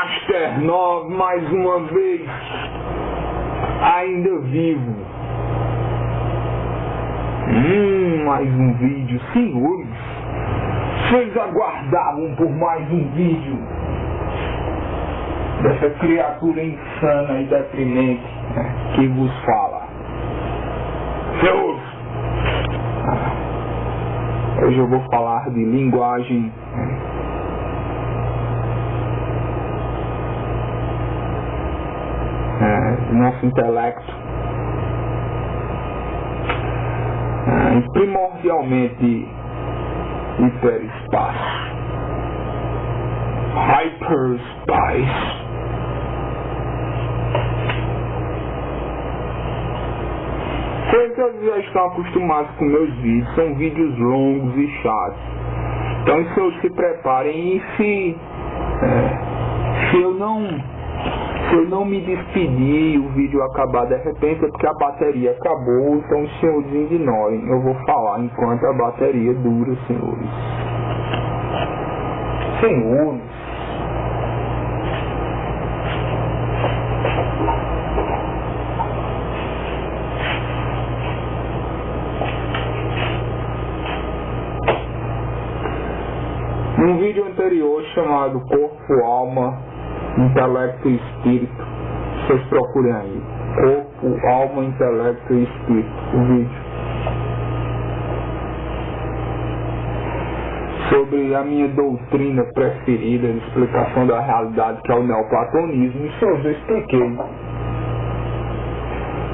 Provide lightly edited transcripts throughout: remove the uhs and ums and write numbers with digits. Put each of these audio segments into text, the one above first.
Master 9 mais uma vez, ainda vivo. Mais um vídeo, senhores. Vocês aguardavam por mais um vídeo dessa criatura insana e deprimente, né, que vos fala. Senhores, hoje eu vou falar de linguagem, do nosso intelecto, primordialmente hiperespaço, hyperspace. Vocês já estão acostumados com meus vídeos, são vídeos longos e chatos. Então, se preparem, e se eu não me despedir e o vídeo acabar de repente, é porque a bateria acabou. Então os senhores ignorem, eu vou falar enquanto a bateria dura, senhores. Num vídeo anterior chamado Corpo, Alma, Intelecto e Espírito, vocês procurem aí, Corpo, Alma, Intelecto e Espírito, o vídeo, sobre a minha doutrina preferida de explicação da realidade, que é o neoplatonismo. Isso eu já expliquei,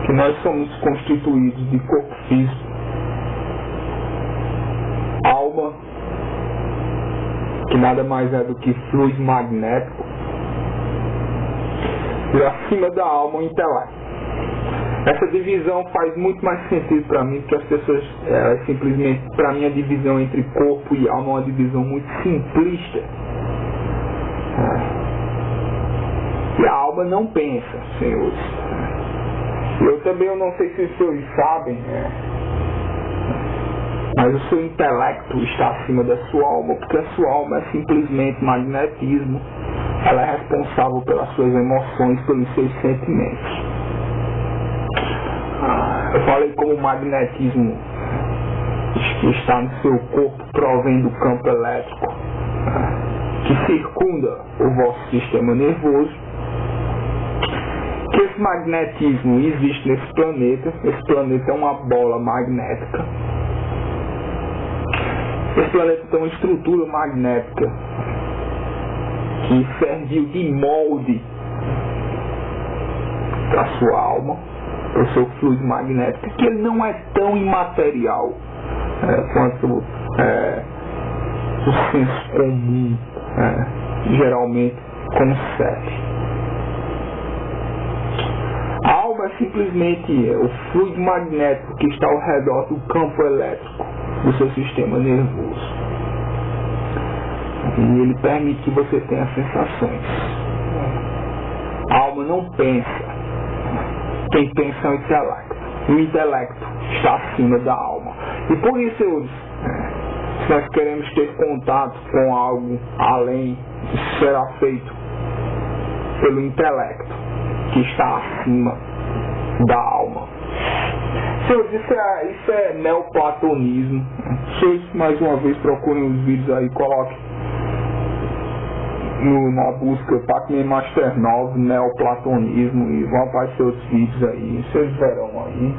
que nós somos constituídos de corpo físico, alma, que nada mais é do que fluido magnético, e acima da alma o intelecto. Essa divisão faz muito mais sentido para mim, porque as pessoas, simplesmente, para mim a divisão entre corpo e alma é uma divisão muito simplista. E a alma não pensa, senhores. Eu não sei se os senhores sabem, mas o seu intelecto está acima da sua alma, porque a sua alma é simplesmente magnetismo. Ela é responsável pelas suas emoções, pelos seus sentimentos. Eu falei como o magnetismo que está no seu corpo provém do campo elétrico que circunda o vosso sistema nervoso, que esse magnetismo existe nesse planeta. Esse planeta é uma bola magnética. Esse planeta tem uma estrutura magnética que serviu de molde para a sua alma, para o seu fluido magnético, que ele não é tão imaterial quanto o senso comum geralmente concebe. A alma é simplesmente o fluido magnético que está ao redor do campo elétrico do seu sistema nervoso. E ele permite que você tenha sensações. A alma não pensa. Quem pensa é o intelecto. O intelecto está acima da alma. E por isso, senhores, se nós queremos ter contato com algo além, isso será feito pelo intelecto, que está acima da alma. Senhores, isso é neoplatonismo. Vocês, mais uma vez, procurem os vídeos aí, coloquem na busca Pac-Man Master 9, neoplatonismo, e vão aparecer os vídeos aí, vocês verão aí.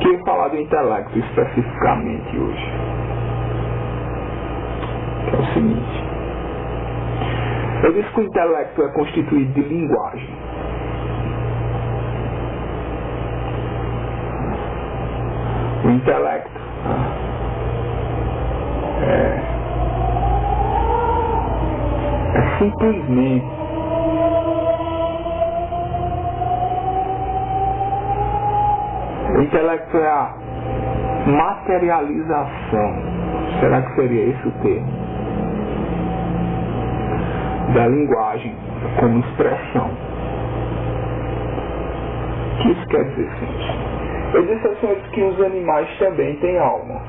Queria falar do intelecto especificamente hoje, que é o seguinte: eu disse que o intelecto é constituído de linguagem. O intelecto é simplesmente o intelecto é a materialização, será que seria esse o termo, da linguagem como expressão. O que isso quer dizer, senhores? Eu disse aos senhores que os animais também têm alma.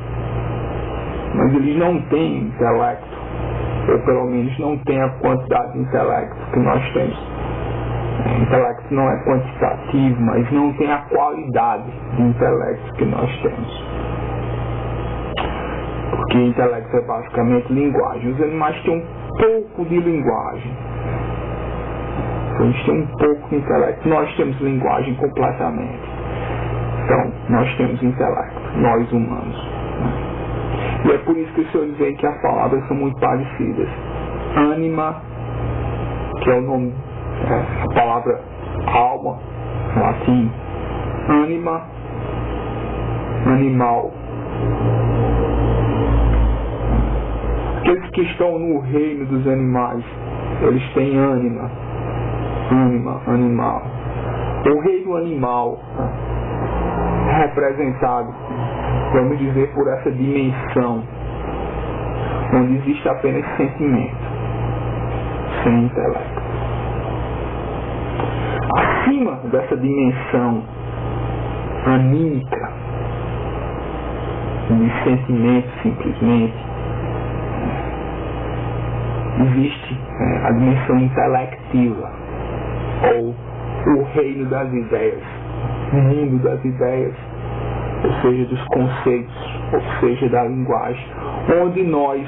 mas eles não têm intelecto, ou pelo menos não têm a quantidade de intelecto que nós temos. Intelecto não é quantitativo, mas não tem a qualidade de intelecto que nós temos. Porque intelecto é basicamente linguagem. Os animais têm um pouco de linguagem. Então, eles têm um pouco de intelecto. Nós temos linguagem completamente. Então, nós temos intelecto, nós humanos. E é por isso que eu dizer que as palavras são muito parecidas. Anima, que é o nome, a palavra alma, em latim. Anima, animal. Aqueles que estão no reino dos animais, eles têm ânima, animal. O reino animal é representado, vamos dizer, por essa dimensão, onde existe apenas sentimento, sem intelecto. Acima dessa dimensão anímica, de sentimento simplesmente, existe a dimensão intelectiva, ou o reino das ideias, o mundo das ideias, ou seja, dos conceitos, ou seja, da linguagem, onde nós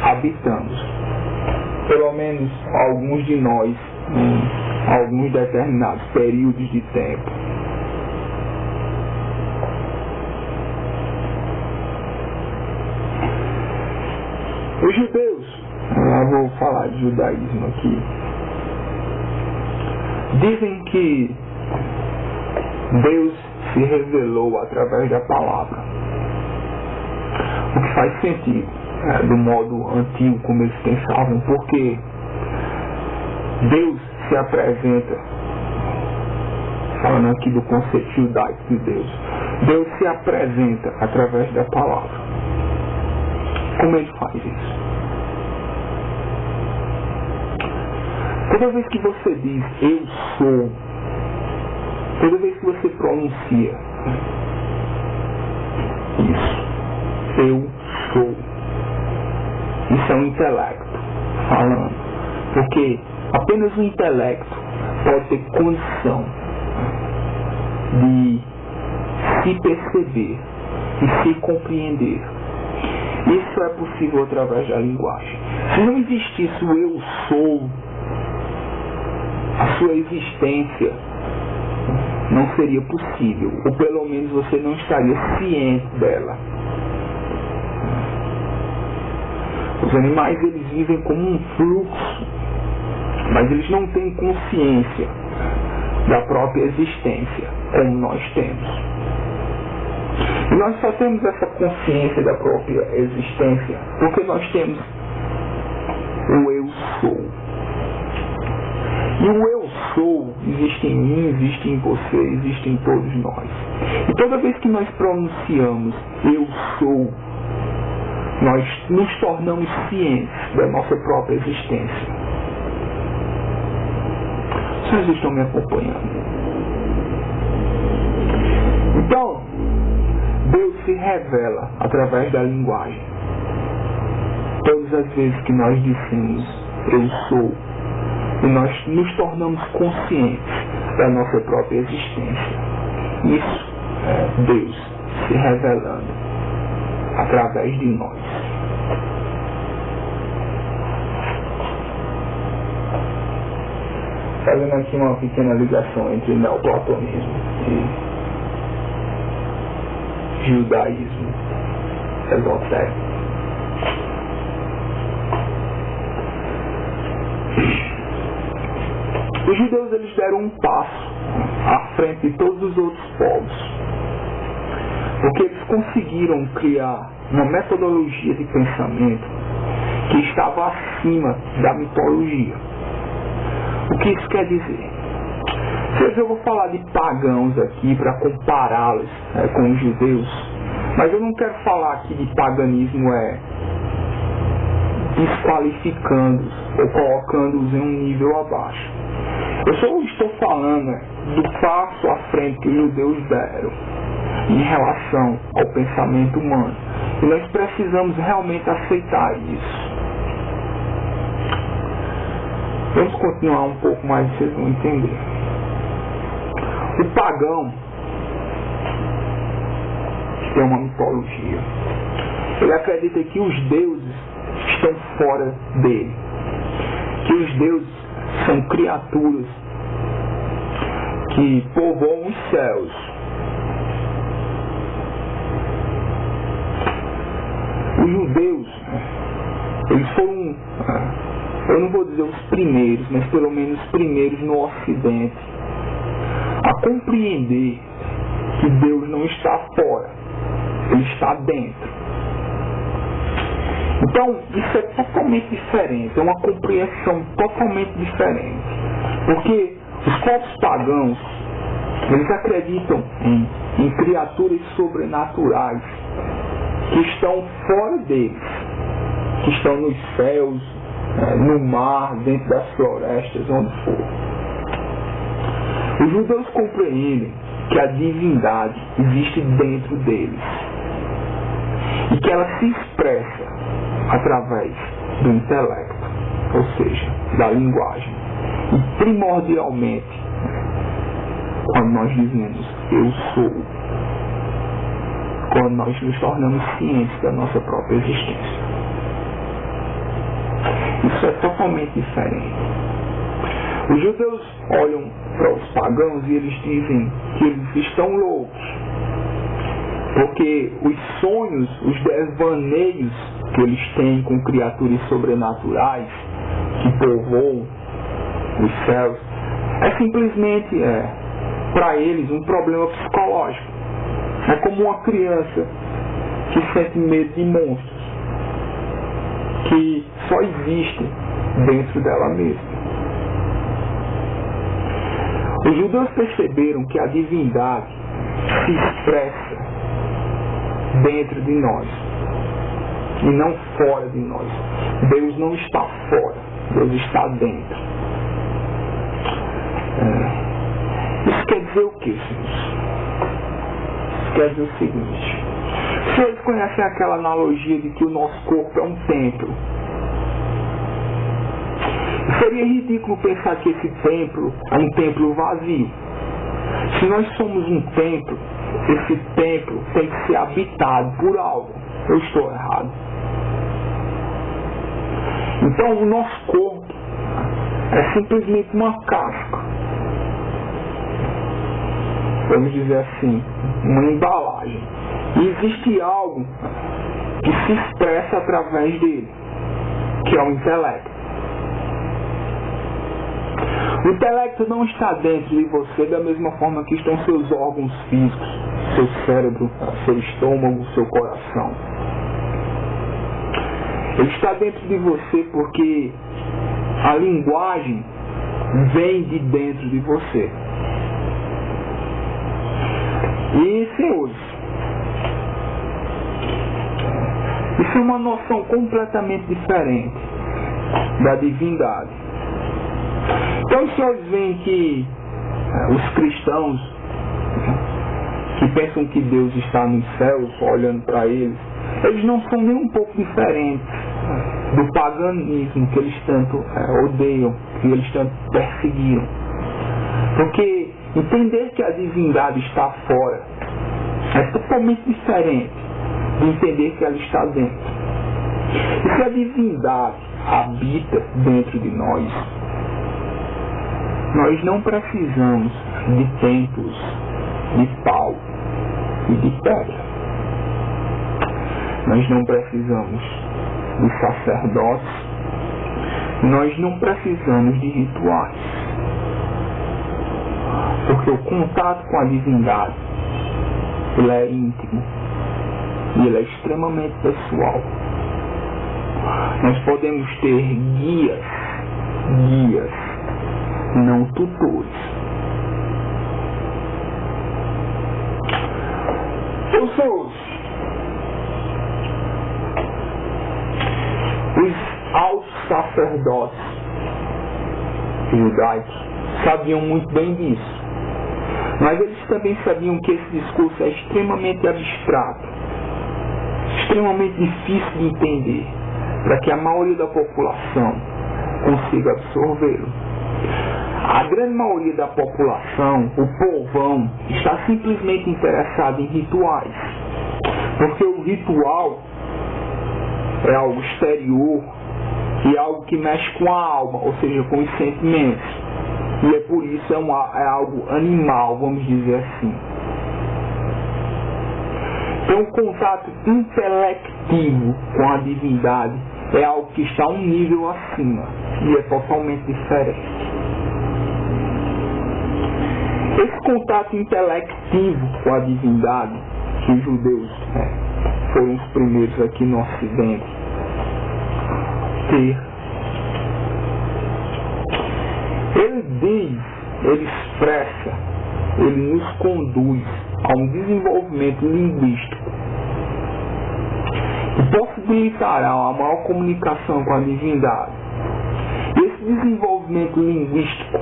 habitamos. Pelo menos alguns de nós, em alguns determinados períodos de tempo. Os judeus, eu vou falar de judaísmo aqui, dizem que Deus se revelou através da palavra, o que faz sentido, do modo antigo como eles pensavam, porque Deus se apresenta, falando aqui do conceito judaico de Deus se apresenta através da palavra. Como ele faz isso? Toda vez que você diz eu sou, toda vez que você pronuncia isso, eu sou, isso é um intelecto falando, porque apenas o intelecto pode ter condição de se perceber e se compreender. Isso é possível através da linguagem. Se não existisse o eu sou, a sua existência não seria possível, ou pelo menos você não estaria ciente dela. Os animais, eles vivem como um fluxo, mas eles não têm consciência da própria existência, como nós temos. E nós só temos essa consciência da própria existência porque nós temos o eu sou. E o eu sou existe em mim, existe em você, existe em todos nós. E toda vez que nós pronunciamos eu sou, nós nos tornamos cientes da nossa própria existência. Vocês estão me acompanhando? Então, Deus se revela através da linguagem. Todas as vezes que nós dissemos eu sou, e nós nos tornamos conscientes da nossa própria existência. Isso é Deus se revelando através de nós. Fazendo aqui uma pequena ligação entre neoplatonismo e judaísmo esotérico. Os judeus, eles deram um passo à frente de todos os outros povos, porque eles conseguiram criar uma metodologia de pensamento que estava acima da mitologia. O que isso quer dizer? Eu vou falar de pagãos aqui para compará-los com os judeus, mas eu não quero falar aqui de paganismo desqualificando-os ou colocando-os em um nível abaixo. Eu só estou falando do passo à frente que os judeus deram em relação ao pensamento humano. E nós precisamos realmente aceitar isso. Vamos continuar um pouco mais, vocês vão entender. O pagão tem uma mitologia. Ele acredita que os deuses estão fora dele. Que os deuses são criaturas que povoam os céus. Os judeus, eles foram, eu não vou dizer os primeiros, mas pelo menos os primeiros no Ocidente, a compreender que Deus não está fora, Ele está dentro. Então, isso é totalmente diferente, é uma compreensão totalmente diferente. Porque os povos pagãos, eles acreditam em criaturas sobrenaturais que estão fora deles, que estão nos céus, no mar, dentro das florestas, onde for. Os judeus compreendem que a divindade existe dentro deles e que ela se expressa através do intelecto, ou seja, da linguagem. E primordialmente, quando nós dizemos eu sou, quando nós nos tornamos cientes da nossa própria existência. Isso é totalmente diferente. Os judeus olham para os pagãos e eles dizem que eles estão loucos, porque os sonhos, os devaneios que eles têm com criaturas sobrenaturais que povoam os céus é simplesmente para eles um problema psicológico. É como uma criança que sente medo de monstros que só existem dentro dela mesma. Os judeus perceberam que a divindade se expressa dentro de nós e não fora de nós. Deus não está fora, Deus está dentro. Isso quer dizer o que, senhores? Isso quer dizer o seguinte: vocês conhecem aquela analogia de que o nosso corpo é um templo? Seria ridículo pensar que esse templo é um templo vazio. Se nós somos um templo, esse templo tem que ser habitado por algo. Eu estou errado? Então o nosso corpo é simplesmente uma casca, vamos dizer assim, uma embalagem. E existe algo que se expressa através dele, que é o intelecto. O intelecto não está dentro de você da mesma forma que estão seus órgãos físicos, seu cérebro, seu estômago, seu coração. Ele está dentro de você porque a linguagem vem de dentro de você. E, senhores, isso é uma noção completamente diferente da divindade. Então os senhores veem que os cristãos que pensam que Deus está nos céus, olhando para eles não são nem um pouco diferentes do paganismo que eles tanto odeiam, que eles tanto perseguiram. Porque entender que a divindade está fora é totalmente diferente de entender que ela está dentro. E se a divindade habita dentro de nós não precisamos de templos de pau e de pedra. Nós não precisamos de sacerdotes. Nós não precisamos de rituais. Porque o contato com a divindade, ele é íntimo e ele é extremamente pessoal. Nós podemos ter guias, não tutores. Os altos sacerdotes judaicos sabiam muito bem disso, mas eles também sabiam que esse discurso é extremamente abstrato, extremamente difícil de entender para que a maioria da população consiga absorvê-lo. A grande maioria da população, o povão, está simplesmente interessado em rituais, porque o ritual é algo exterior e algo que mexe com a alma, ou seja, com os sentimentos, e é por isso é algo animal, vamos dizer assim. Então, o contato intelectivo com a divindade é algo que está um nível acima e é totalmente diferente. Esse contato intelectivo com a divindade, que os judeus foram os primeiros aqui no Ocidente ter, ele expressa, ele nos conduz a um desenvolvimento linguístico que possibilitará a maior comunicação com a divindade. Esse desenvolvimento linguístico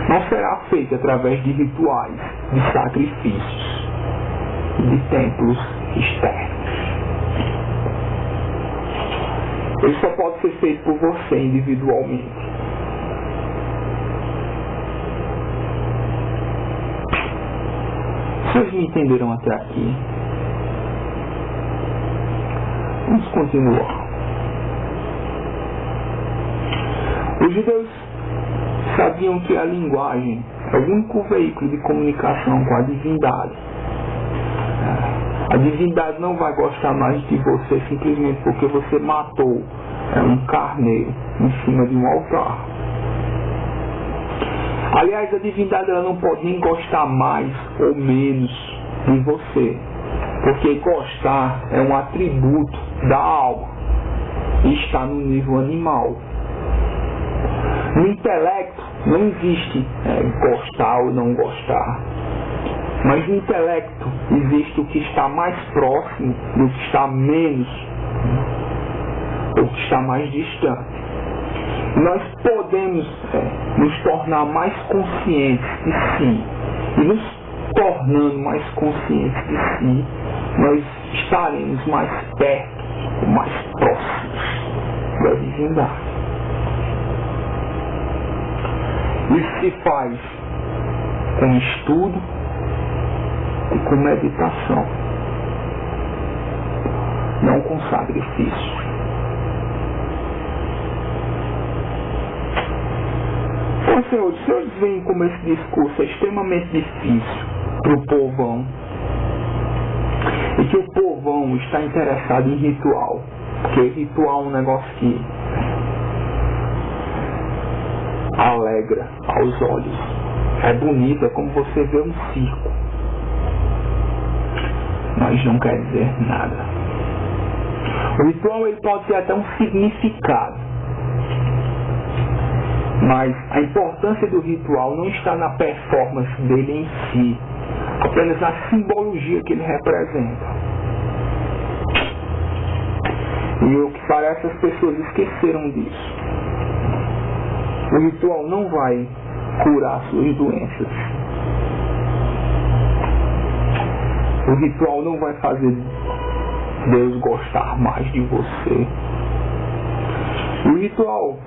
não será feito através de rituais, de sacrifícios, de templos externos. Ele só pode ser feito por você individualmente. Vocês me entenderam até aqui? Vamos continuar. Os judeus sabiam que a linguagem é o único veículo de comunicação com a divindade. A divindade não vai gostar mais de você simplesmente porque você matou um carneiro em cima de um altar. Aliás, a divindade ela não pode nem gostar mais ou menos de você, porque gostar é um atributo da alma e está no nível animal. No intelecto não existe gostar ou não gostar, mas no intelecto existe o que está mais próximo e o que está menos, ou que está mais distante. Nós podemos nos tornar mais conscientes de si, e nos tornando mais conscientes de si, nós estaremos mais perto, mais próximos da divindade. Isso se faz com estudo e com meditação, não com sacrifício. Então, senhores veem como esse discurso é extremamente difícil para o povão, e que o povão está interessado em ritual, porque ritual é um negócio que alegra aos olhos. É bonito, é como você vê um circo, mas não quer dizer nada. O ritual ele pode ter até um significado, mas a importância do ritual não está na performance dele em si, apenas na simbologia que ele representa. E o que parece, as pessoas esqueceram disso. O ritual não vai curar suas doenças. O ritual não vai fazer Deus gostar mais de você. O ritual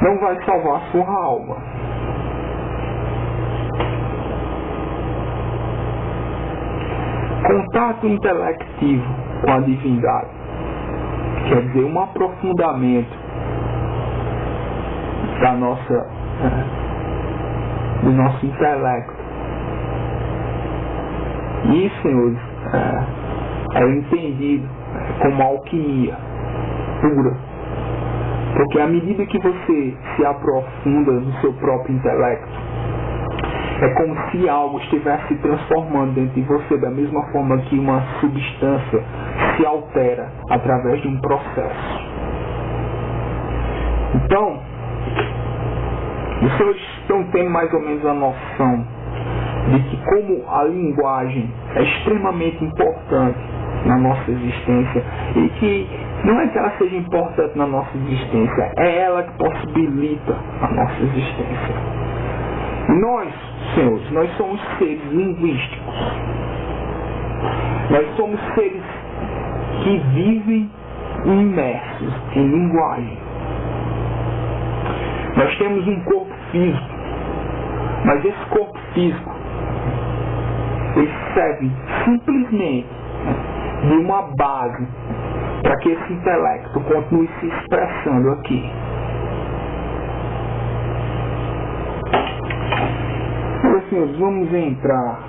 não vai salvar a sua alma. Contato intelectivo com a divindade quer dizer um aprofundamento do nosso intelecto. E isso, senhores, é entendido como alquimia pura. Porque à medida que você se aprofunda no seu próprio intelecto, é como se algo estivesse se transformando dentro de você, da mesma forma que uma substância se altera através de um processo. Então, os senhores estão tendo mais ou menos a noção de que como a linguagem é extremamente importante na nossa existência, e que não é que ela seja importante na nossa existência, é ela que possibilita a nossa existência. Nós, senhores, nós somos seres linguísticos. Nós somos seres que vivem imersos em linguagem. Nós temos um corpo físico, mas esse corpo físico ele serve simplesmente de uma base para que esse intelecto continue se expressando aqui. Então, assim, vamos entrar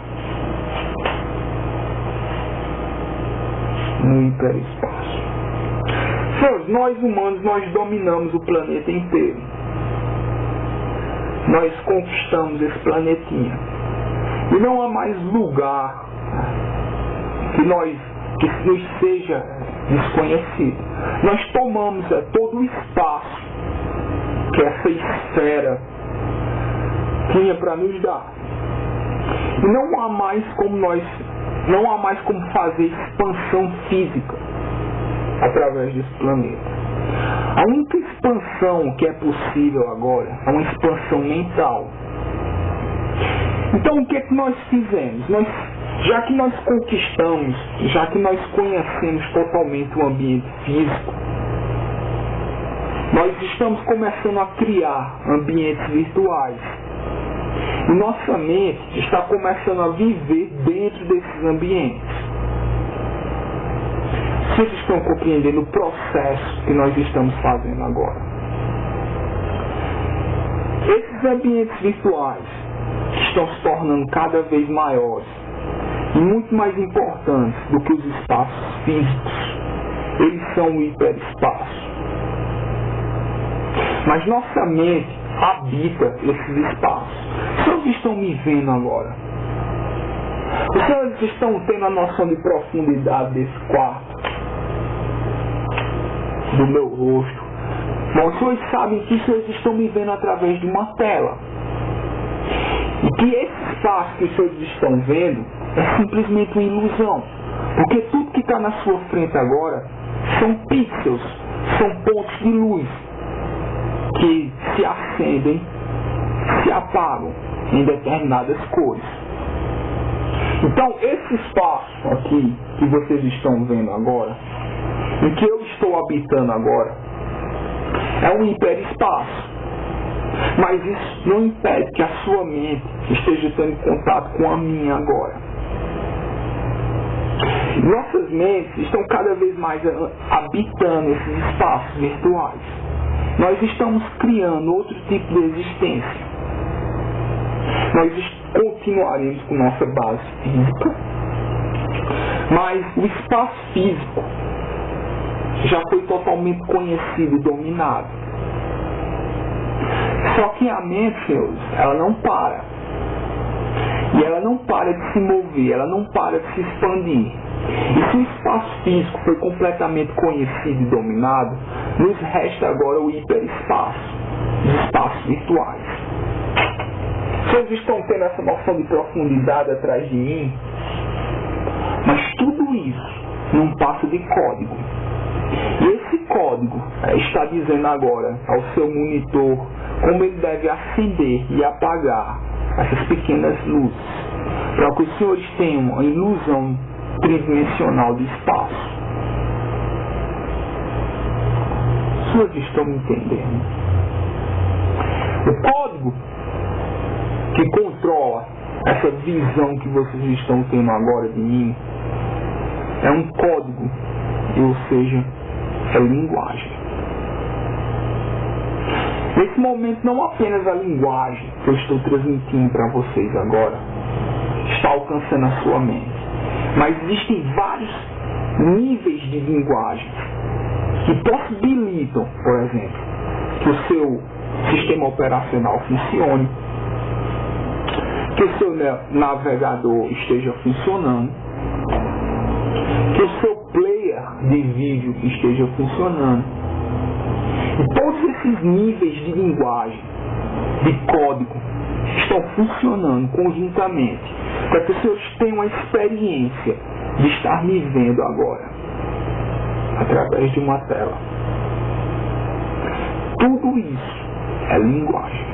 no hiperespaço. Nós humanos, nós dominamos o planeta inteiro. Nós conquistamos esse planetinha. E não há mais lugar que nos seja desconhecido. Nós tomamos todo o espaço que essa esfera tinha para nos dar. E não há mais como fazer expansão física através desse planeta. A única expansão que é possível agora é uma expansão mental. Então o que é que nós fizemos? Já que nós conquistamos, já que nós conhecemos totalmente o ambiente físico, nós estamos começando a criar ambientes virtuais. E nossa mente está começando a viver dentro desses ambientes. Vocês estão compreendendo o processo que nós estamos fazendo agora? Esses ambientes virtuais estão se tornando cada vez maiores e muito mais importantes do que os espaços físicos. Eles são o hiperespaço. Mas nossa mente habita esses espaços. Vocês estão me vendo agora? Vocês estão tendo a noção de profundidade desse quarto? Do meu rosto? Bom, os senhores sabem que vocês estão me vendo através de uma tela. E que esse espaço que os senhores estão vendo é simplesmente uma ilusão. Porque tudo que está na sua frente agora são pixels, são pontos de luz que se acendem, se apagam em determinadas cores. Então, esse espaço aqui que vocês estão vendo agora, em que eu estou habitando agora, é um hiperespaço. Mas isso não impede que a sua mente esteja tendo contato com a minha agora. Nossas mentes estão cada vez mais habitando esses espaços virtuais. Nós estamos criando outro tipo de existência. Nós continuaremos com nossa base física, mas o espaço físico já foi totalmente conhecido e dominado. Só que a mente, senhores, ela não para. E ela não para de se mover, ela não para de se expandir. E se o espaço físico foi completamente conhecido e dominado, nos resta agora o hiperespaço, os espaços virtuais. Vocês estão tendo essa noção de profundidade atrás de mim? Mas tudo isso não passa de código. E esse código está dizendo agora ao seu monitor como ele deve acender e apagar essas pequenas luzes, para que os senhores tenham uma ilusão tridimensional de espaço. Os senhores estão me entendendo? O código que controla essa visão que vocês estão tendo agora de mim é um código, ou seja, é linguagem. Nesse momento, não apenas a linguagem que eu estou transmitindo para vocês agora está alcançando a sua mente, mas existem vários níveis de linguagem que possibilitam, por exemplo, que o seu sistema operacional funcione, que o seu navegador esteja funcionando, que o seu player de vídeo esteja funcionando. E todos esses níveis de linguagem, de código, estão funcionando conjuntamente para que os senhores tenham a experiência de estar me vendo agora, através de uma tela. Tudo isso é linguagem.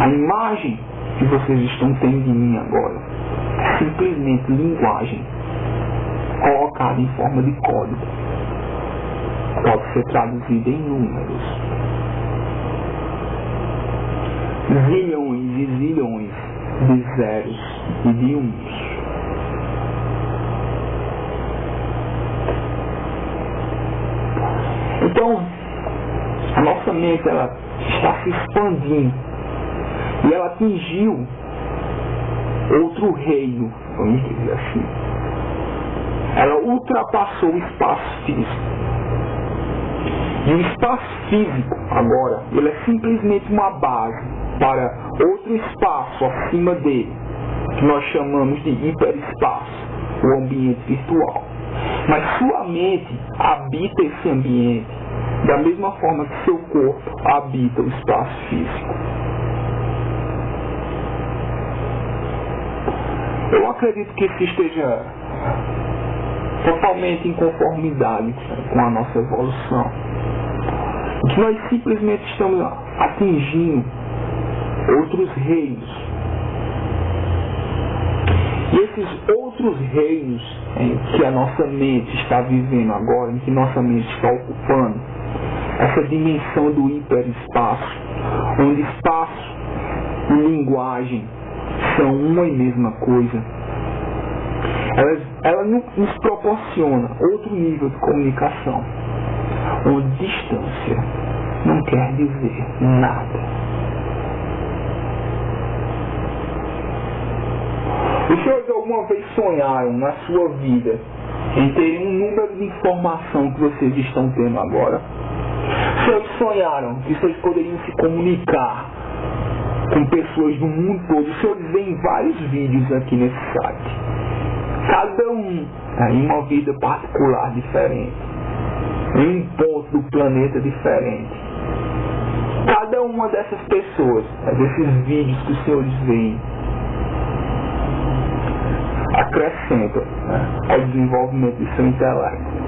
A imagem que vocês estão tendo de mim agora é simplesmente linguagem colocada em forma de código. Pode ser traduzida em números. Zilhões e zilhões de zeros e de uns. Então, a nossa mente ela está se expandindo e ela atingiu outro reino, vamos dizer assim. Ela ultrapassou o espaço físico. E o espaço físico, agora, ele é simplesmente uma base para outro espaço acima dele, que nós chamamos de hiperespaço, o ambiente virtual. Mas sua mente habita esse ambiente da mesma forma que seu corpo habita o espaço físico. Eu acredito que isso esteja totalmente em conformidade com a nossa evolução. Que nós simplesmente estamos atingindo outros reinos. E esses outros reinos em que a nossa mente está vivendo agora, em que nossa mente está ocupando, essa dimensão do hiperespaço, onde espaço e linguagem são uma e mesma coisa, ela nos proporciona outro nível de comunicação, onde distância não quer dizer nada. Os senhores alguma vez sonharam na sua vida em terem um número de informação que vocês estão tendo agora? Os senhores sonharam que vocês poderiam se comunicar com pessoas do mundo todo? Os senhores veem vários vídeos aqui nesse site. Cada um em uma vida particular diferente, em um ponto do planeta diferente. Cada uma dessas pessoas, desses vídeos que os senhores veem, acrescenta ao desenvolvimento do seu intelecto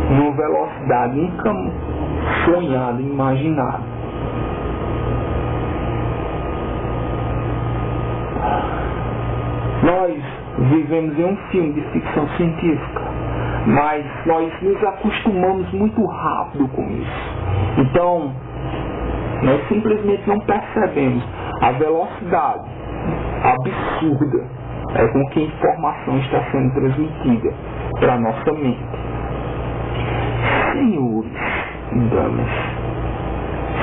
uma velocidade nunca sonhada, imaginada. Nós vivemos em um filme de ficção científica, mas nós nos acostumamos muito rápido com isso. Então, nós simplesmente não percebemos a velocidade absurda com que a informação está sendo transmitida para a nossa mente. Senhores e damas,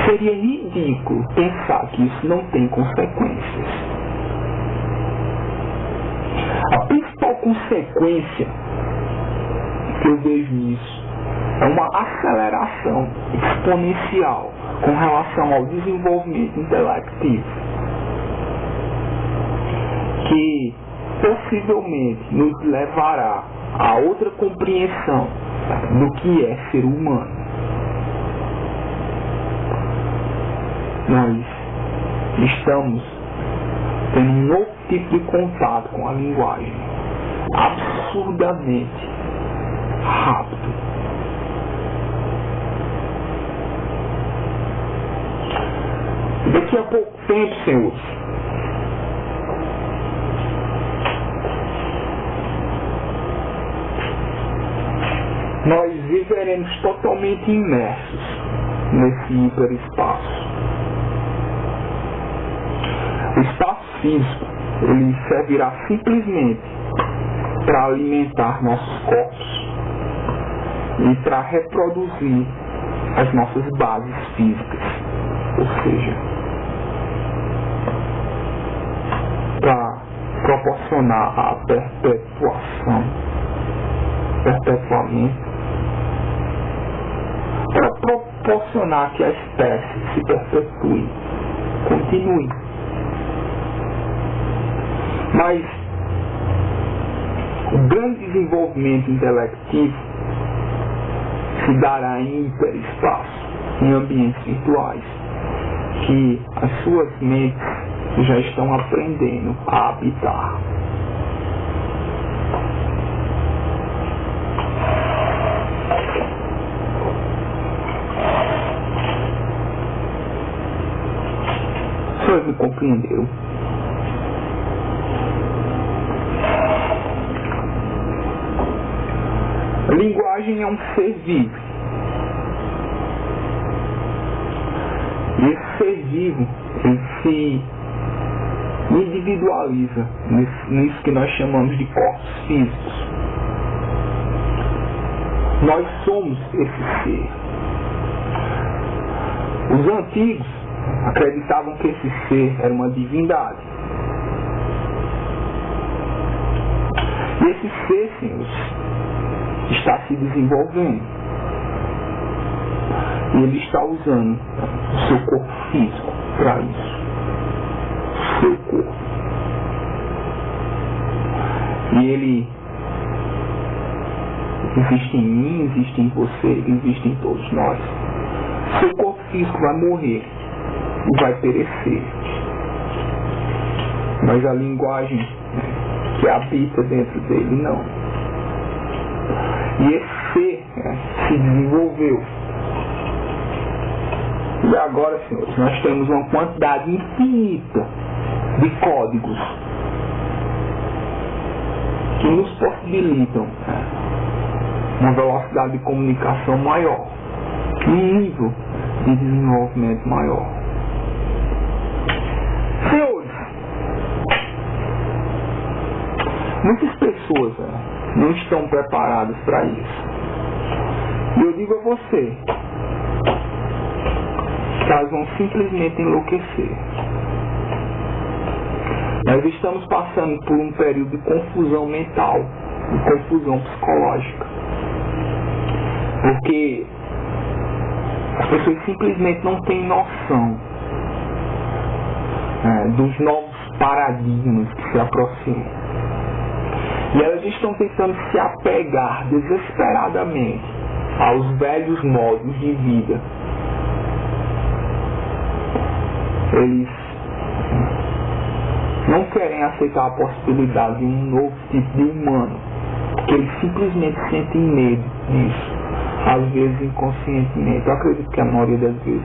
seria ridículo pensar que isso não tem consequências. A principal consequência que eu vejo nisso é uma aceleração exponencial com relação ao desenvolvimento intelectivo, que possivelmente nos levará a outra compreensão do que é ser humano. Nós estamos tendo um novo tipo de contato com a linguagem, absurdamente rápido. Daqui a pouco tempo, senhores, nós viveremos totalmente imersos nesse hiperespaço. O espaço físico, ele servirá simplesmente para alimentar nossos corpos e para reproduzir as nossas bases físicas, ou seja, para proporcionar a perpetuamento, para proporcionar que a espécie se perpetue, continue. Mas o grande desenvolvimento intelectivo se dará em hiperespaço, em ambientes virtuais, que as suas mentes já estão aprendendo a habitar. Vocês me compreenderam? A linguagem é um ser vivo. E esse ser vivo, ele se individualiza nisso que nós chamamos de corpos físicos. Nós somos esse ser. Os antigos acreditavam que esse ser era uma divindade. E esse ser, senhores, está se desenvolvendo. E ele está usando o seu corpo físico para isso. O seu corpo. E ele existe em mim, existe em você, existe em todos nós. Seu corpo físico vai morrer e vai perecer. Mas a linguagem que habita dentro dele, não. E esse ser se desenvolveu. E agora, senhores, nós temos uma quantidade infinita de códigos que nos possibilitam uma velocidade de comunicação maior, um nível de desenvolvimento maior. Senhores, muitas pessoas não estão preparadas para isso. E eu digo a você que elas vão simplesmente enlouquecer. Nós estamos passando por um período de confusão mental, de confusão psicológica. Porque as pessoas simplesmente não têm noção dos novos paradigmas que se aproximam. E elas estão tentando se apegar desesperadamente aos velhos modos de vida. Eles não querem aceitar a possibilidade de um novo tipo de humano, porque eles simplesmente sentem medo disso, às vezes inconscientemente. Eu acredito que a maioria das vezes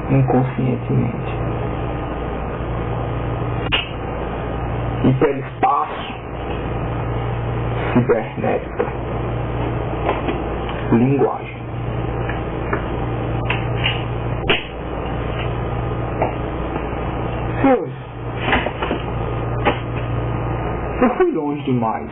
inconscientemente. Hiperespaço, cibernética, linguagem. Senhores, eu fui longe demais.